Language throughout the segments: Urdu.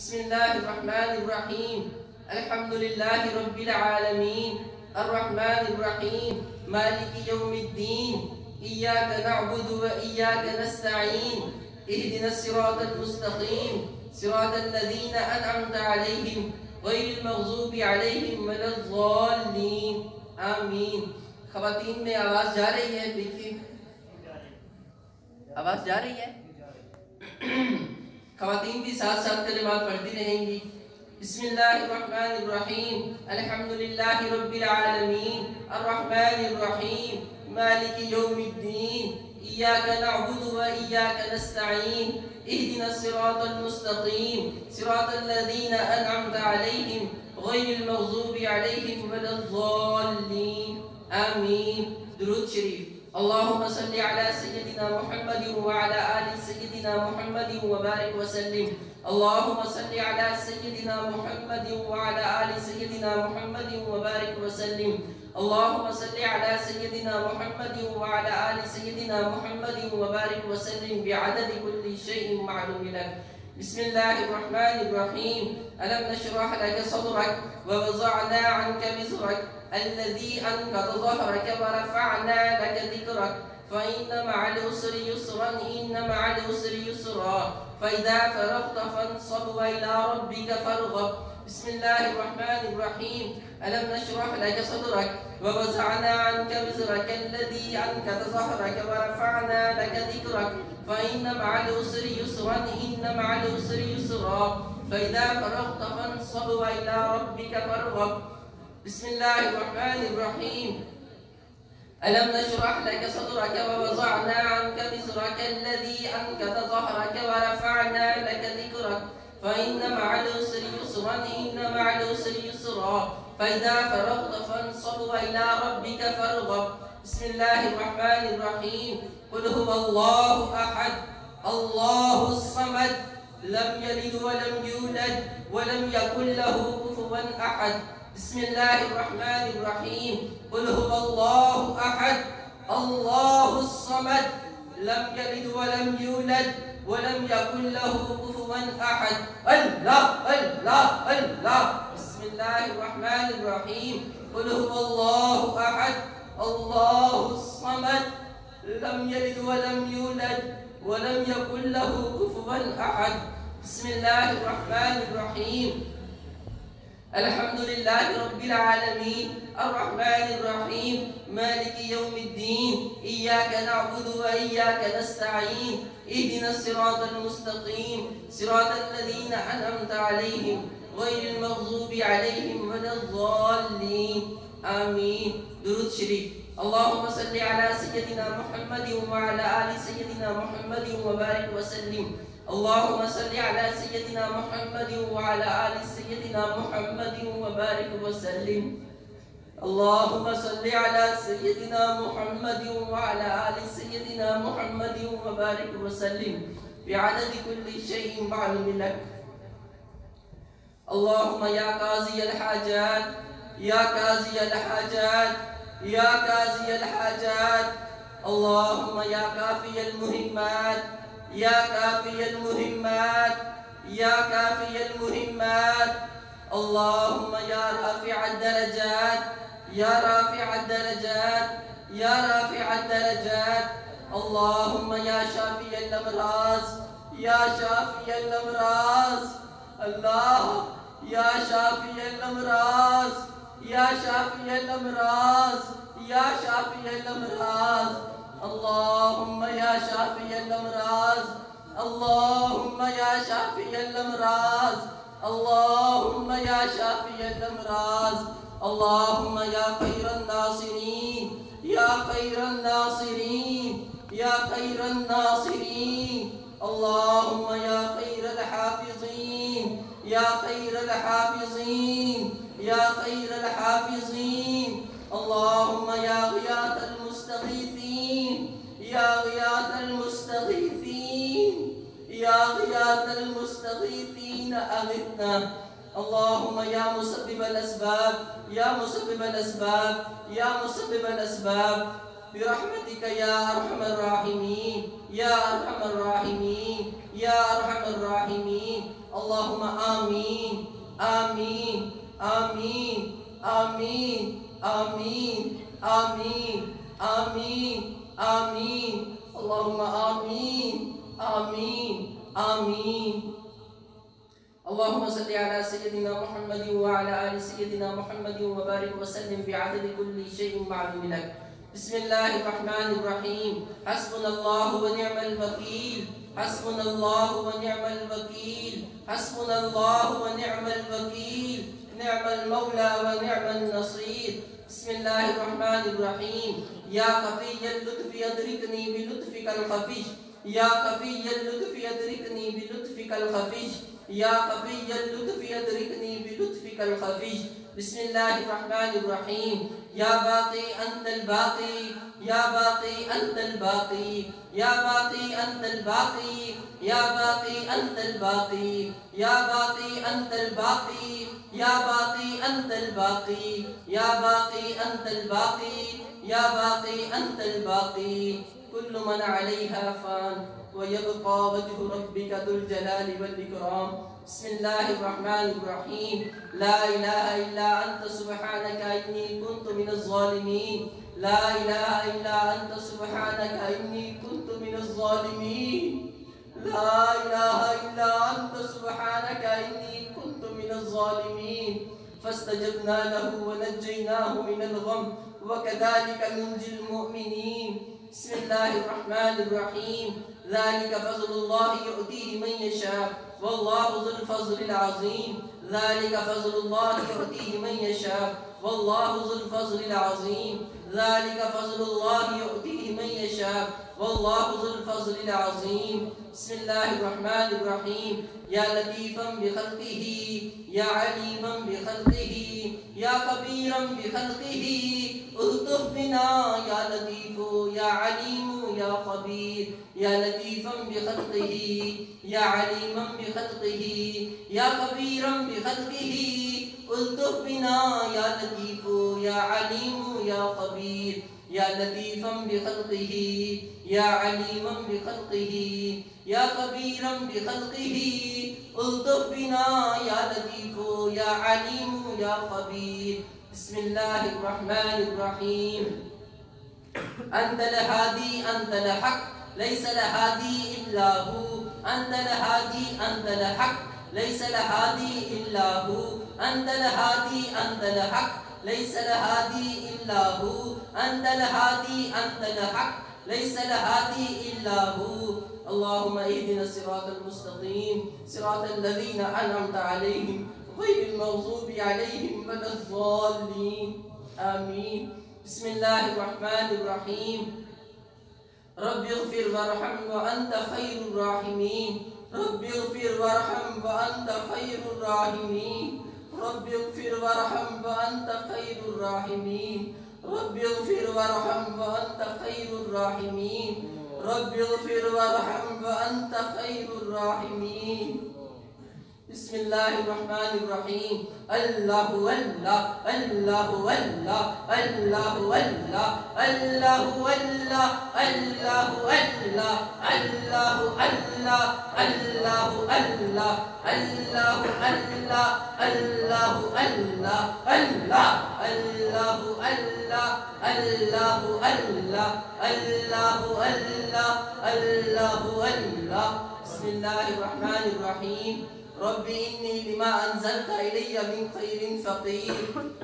بسم الله الرحمن الرحيم الحمد لله رب العالمين الرحمن الرحيم مالك يوم الدين إياك نعبد وإياك نستعين اهدنا الصراط المستقيم صراط الذين أنعمت عليهم غير المغضوب عليهم ولا الضالين آمین۔ خواتین میں آواز جا رہی ہے؟ دیکھیے آواز جا رہی ہے؟ خواتین بھی ساتھ ساتھ کلمات پڑھتی رہیں گی۔ بسم اللہ الرحمن الرحیم الحمدللہ رب العالمین الرحمن الرحیم مالک یوم الدین ایاک نعبد و ایاک نستعین اہدنا الصراط المستقیم صراط الذین انعمت علیہم غیر المغضوب علیہم ولا الضالین آمین۔ درود شریف۔ اللهم صل على سيدنا محمد وعلى آل سيدنا محمد وبارك وسلم۔ اللهم صل على سيدنا محمد وعلى آل سيدنا محمد وبارك وسلم۔ اللهم صل على سيدنا محمد وعلى آل سيدنا محمد وبارك وسلم بعدد كل شيء معلوم لك۔ بسم الله الرحمن الرحيم ألم نشرح لك صدرك ووضعنا عنك وزرك الذي أنقض ظهرك ورفعنا لك ذكرك فإن مع العسر يسرا إن مع العسر يسرا فإذا فرغت فانصب وإلى ربك فارغب۔ بسم الله الرحمن الرحيم ألم نشرح لك صدرك ووضعنا عنك وزرك الذي أنقض ظهرك ورفعنا لك ذكرك فإن مع العسر يسرا إن مع العسر يسرا فإذا فرغت فانصب وإلى ربك فارغب۔ بسم الله الرحمن الرحيم ألم نشرح لك صدرك ووضعنا عنك وزرك الذي أنقض ظهرك ورفعنا لك ذكرك فإن مع العسر يسرا إن مع العسر يسرا فإذا فرغت فانصب وإلى ربك فارغب۔ بسم الله الرحمن الرحيم قل هو الله أحد الله الصمد لم يلد ولم يولد ولم يكن له كفوا أحد۔ بسم الله الرحمن الرحيم قل هو الله أحد الله الصمد لم يلد ولم يولد ولم يكن له كفوا أحد۔ الله الله الله۔ بسم الله الرحمن الرحيم قل هو الله أحد الله الصمد لم يلد ولم يولد ولم يكن له كفوا أحد۔ بسم الله الرحمن الرحيم الحمد لله رب العالمين الرحمن الرحيم مالك يوم الدين إياك نعبد وإياك نستعين اهدنا الصراط المستقيم صراط الذين أنعمت عليهم غير المغضوب عليهم ولا الضالين آمين۔ درود شریف۔ اللهم صل على سيدنا محمد وعلى آل سيدنا محمد وبارك وسلم۔ اللهم صل على سيدنا محمد وعلى آل سيدنا محمد وبارك وسلم۔ اللهم صل على سيدنا محمد وعلى آل سيدنا محمد وبارك وسلم بعدد كل شيء معلوم لك۔ اللهم يا قاضي الحاجات يا قاضي الحاجات يا قاضي الحاجات اللهم يا كافي المهمات يا كافي المهمات يا كافي المهمات اللهم يا رافع الدرجات يا رافع الدرجات يا رافع الدرجات اللهم يا شافي الأمراض يا شافي الأمراض الله يا شافي الأمراض يا شافي الأمراض يا شافي الأمراض اللهم يا شافي الأمراض اللهم يا شافي الأمراض اللهم يا شافي الأمراض اللهم يا خير الناصرين يا خير الناصرين يا خير الناصرين اللهم يا خير الحافظين يا خير الحافظين يا خير الحافظين اللهم يا غياث المستغيثين يا غياث المستغيثين يا غياث المستغيثين أغثنا اللهم يا مسبب الأسباب يا مسبب الأسباب يا مسبب الأسباب برحمتك يا أرحم الراحمين يا أرحم الراحمين يا أرحم الراحمين اللهم آمين آمين آمين آمين آمين آمين آمين آمين اللهم آمين آمين آمين اللهم صل على سيدنا محمد وعلى آل سيدنا محمد وبارك وسلم بعدد كل شيء معلوم لك. بسم الله الرحمن الرحيم. حسبنا الله ونعم الوكيل حسبنا الله ونعم الوكيل حسبنا الله ونعم الوكيل نعم المولى ونعم النصير. بسم الله الرحمن الرحيم. يا خفي اللطف أدركني بلطفك الخفي يا خفي اللطف أدركني بلطفك الخفي يا خفي اللطف أدركني بلطفك الخفي. بسم الله الرحمن الرحيم. يا باقي أنت الباقي يا باقي أنت الباقي يا باقي أنت الباقي يا باقي أنت الباقي يا باقي أنت الباقي يا باقي أنت الباقي يا باقي أنت الباقي يا باقي أنت الباقي. كل من عليها فان ويبقى وجه ربك ذو الجلال والإكرام. بسم الله الرحمن الرحيم. لا إله إلا أنت سبحانك إني كنت من الظالمين لا إله إلا أنت سبحانك إني كنت من الظالمين لا إله إلا أنت سبحانك إني كنت من الظالمين. فاستجبنا له ونجيناه من الغم وكذلك ننجي المؤمنين. بسم الله الرحمن الرحيم. ذلك فضل الله يؤتيه من يشاء والله ذو الفضل العظيم ذلك فضل الله يؤتيه من يشاء والله ذو الفضل العظيم ذلك فضل الله يؤتيه من يشاء والله ذو الفضل العظيم. بسم الله الرحمن الرحيم. يا لطيفا بخلقه يا عليما بخلقه يا خبيرا بخلقه الطف بنا يا لطيف يا عليم يا خبير يا لطيفا بخلقه يا عليما بخلقه يا خبيرا بخلقه الطف بنا يا لطيف يا عليم يا خبير يا لطيفا بخلقه يا عليما بخلقه يا خبيرا بخلقه الطف بنا يا لطيف يا عليم يا خبير. بسم الله الرحمن الرحيم. أنت الهادي أنت الحق ليس الهادي إلا هو أنت الهادي أنت الحق ليس الهادي إلا هو أنت الهادي أنت الحق ليس الهادي إلا هو أنت الهادي أنت الحق ليس الهادي إلا هو. اللهم اهدنا الصراط المستقيم صراط الذين أنعمت عليهم غير المغضوب عليهم ولا الضالين آمين. بسم الله الرحمن الرحيم. رب اغفر وارحم وأنت خير الراحمين رب اغفر وارحم وأنت خير الراحمين رب اغفر وارحم وأنت خير الراحمين رب اغفر وارحم وأنت خير الراحمين رب اغفر وارحم وأنت خير الراحمين. بسم الله الرحمن الرحيم. الله والله الله والله الله والله الله والله الله والله الله الله الله الله الله الله الله الله الله الله الله الله الله الله الله الله. بسم الله الرحمن الرحيم. رب إني لما أنزلت إلي من خير فقير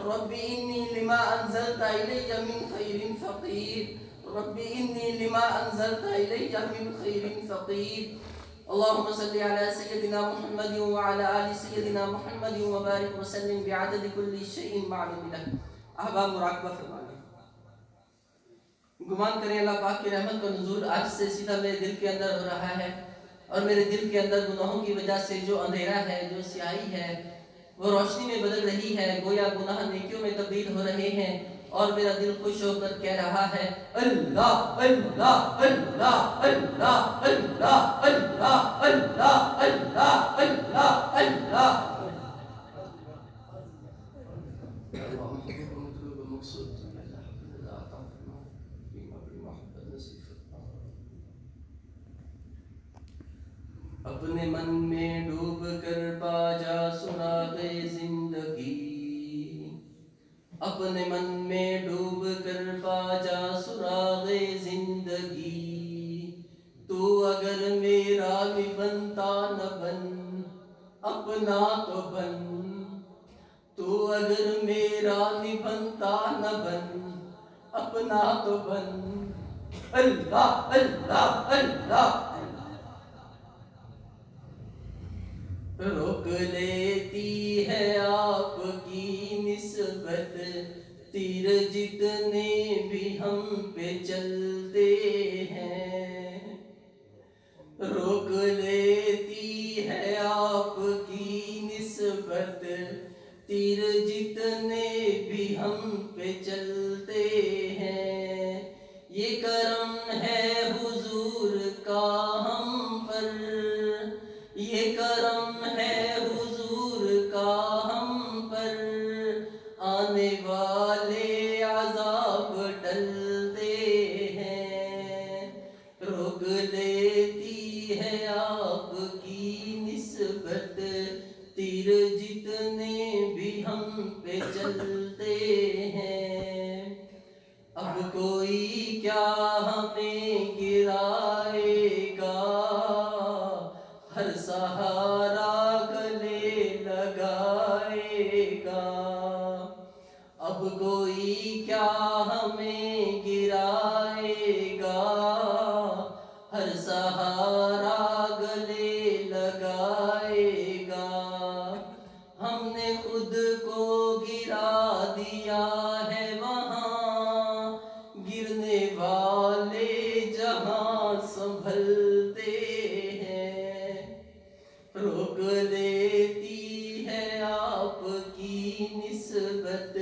رب إني لما أنزلت إلي من خير فقير رب إني لما أنزلت إلي من خير فقير. اللهم صل على سيدنا محمد وعلى آل سيدنا محمد وبارك وسلم بعدد كل شيء معلوم لك. احباب مراقبہ فرمائیں. گمان کریں اللہ پاک کی رحمت کا نزول آج سے سیدھا میرے دل کے اندر ہو رہا ہے اور میرے دل کے اندر گناہوں کی وجہ سے جو اندھیرا ہے جو سیاہی ہے وہ روشنی میں بدل رہی ہے. گویا گناہ نیکیوں میں تبدیل ہو رہے ہیں اور میرا دل خوش ہو کر کہہ رہا ہے اللہ اللہ اللہ اللہ اللہ اللہ اللہ اللہ اللہ اللہ. اپنے من میں ڈوب کر سراغ زندگی، اپنے من میں ڈوب کر پا جا سراغ زندگی، تو اگر میرا بھی بنتا نہ بن اپنا تو بن، تو اگر میرا بھی بنتا نہ بن اپنا تو بن۔ اللہ اللہ اللہ روک لیتی ہے آپ کی نسبت، تیر جتنے بھی ہم پہ چلتے ہیں، روک لیتی ہے آپ کی نسبت، تیر جتنے بھی ہم پہ چلتے ہیں، یہ کرم ہے حضور کا ہم پر، یہ کرم ہے حضور کا ہم پر، آنے والے عذاب ٹلتے ہیں، روک لیتی ہے آپ کی نسبت، تیر جتنے بھی ہم پہ چلتے ہیں، اب کوئی کیا ہمیں گرائے گا، ہر سہارا گلے لگائے گا، اب کوئی کیا ہمیں گرائے گا، ہر سہارا گلے لگائے گا، ہم نے خود کو گرا دیا ہے وہاں، گرنے والے جہاں سنبھلتے ہیں، روک لیتی ہے آپ کی نسبت،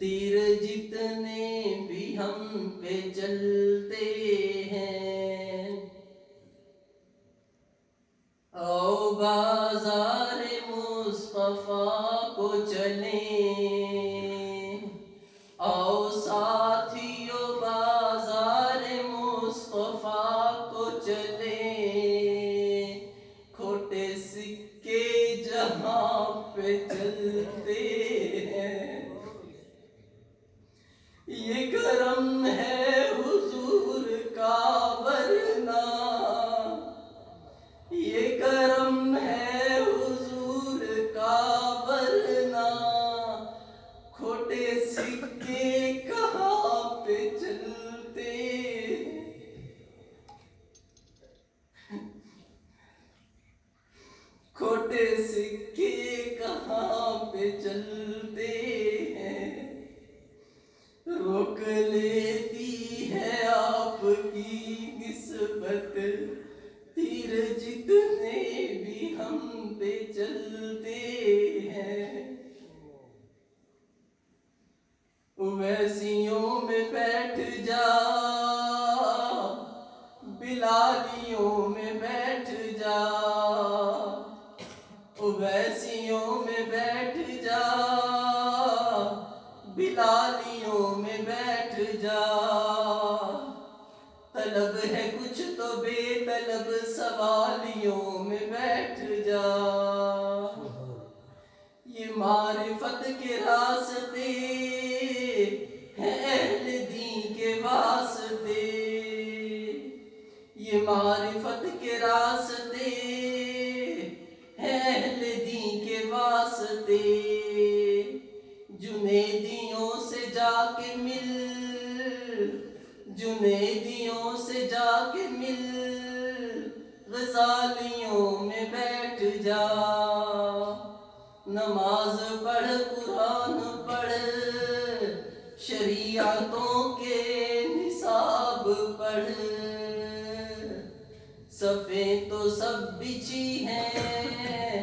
تیر جتنے بھی ہم پہ چلتے ہیں، آؤ بازار مصطفیٰ کو چلیں، آؤ ساتھیو بازار مصطفیٰ کو چلیں، کھوٹے سکے جہاں پہ چلتے ہیں، یہ کرم ہے حضور کا ورنہ، یہ کرم ہے حضور کا ورنہ، کھوٹے سکے کہاں پہ چلتے، کھوٹے سکے کہاں پہ چلتے ہیں، روک لیتی ہے آپ کی نسبت، تیر جتنے بھی ہم پہ چلتے ہیں، ویسیوں میں بیٹھ جا بلالیوں میں بیٹھ جا، ویسیوں میں بیٹھ جا بلالیوں میں بیٹھ جا، طلب ہے کچھ تو بے طلب سوالیوں میں بیٹھ جا، یہ معرفت کے راستے ہیں اہل دین کے واسطے، یہ معرفت کے راستے ہیں اہل دین کے واسطے، جنیدیوں سے جا کے مل، جنیدیوں سے جا کے مل، غزالیوں میں بیٹھ جا، نماز پڑھ قرآن پڑھ، شریعتوں کے نصاب پڑھ، صفیں تو سب بچھی ہیں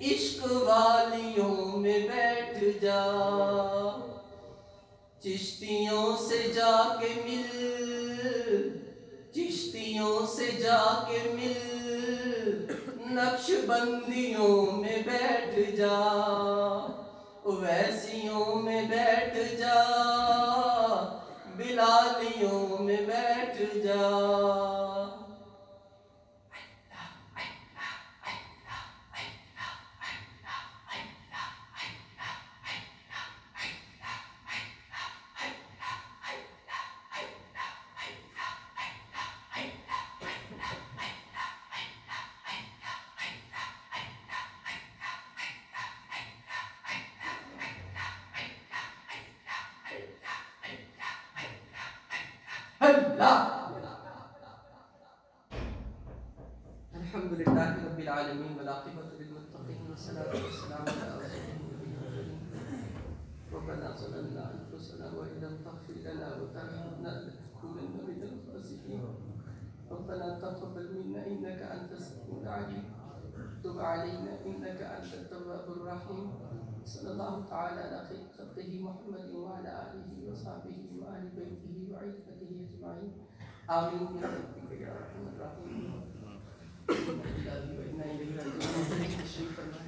عشق والیوں میں بیٹھ جا، چشتیوں سے جا کے مل، چشتیوں سے جا کے مل، نقش بندیوں میں بیٹھ جا، ویسیوں میں بیٹھ جا بلالیوں میں بیٹھ جا، اللہ. الحمد للہ رب العالمین والعاقبۃ للمتقین والصلاۃ والسلام علی رسول ربنا ظلمنا انفسنا وان لم تغفر لنا وترحمنا لنكونن من الخاسرين. ربنا تقبل منا انك انت السميع العليم تب علينا انك انت التواب الرحيم. صلى الله تعالى على خير خلقه محمد وعلى اله وصحبه وآل بيته وعترته اجمعين. آمين برحمتك يا ارحم الراحمين. إنا لله وإنا إليه راجعون.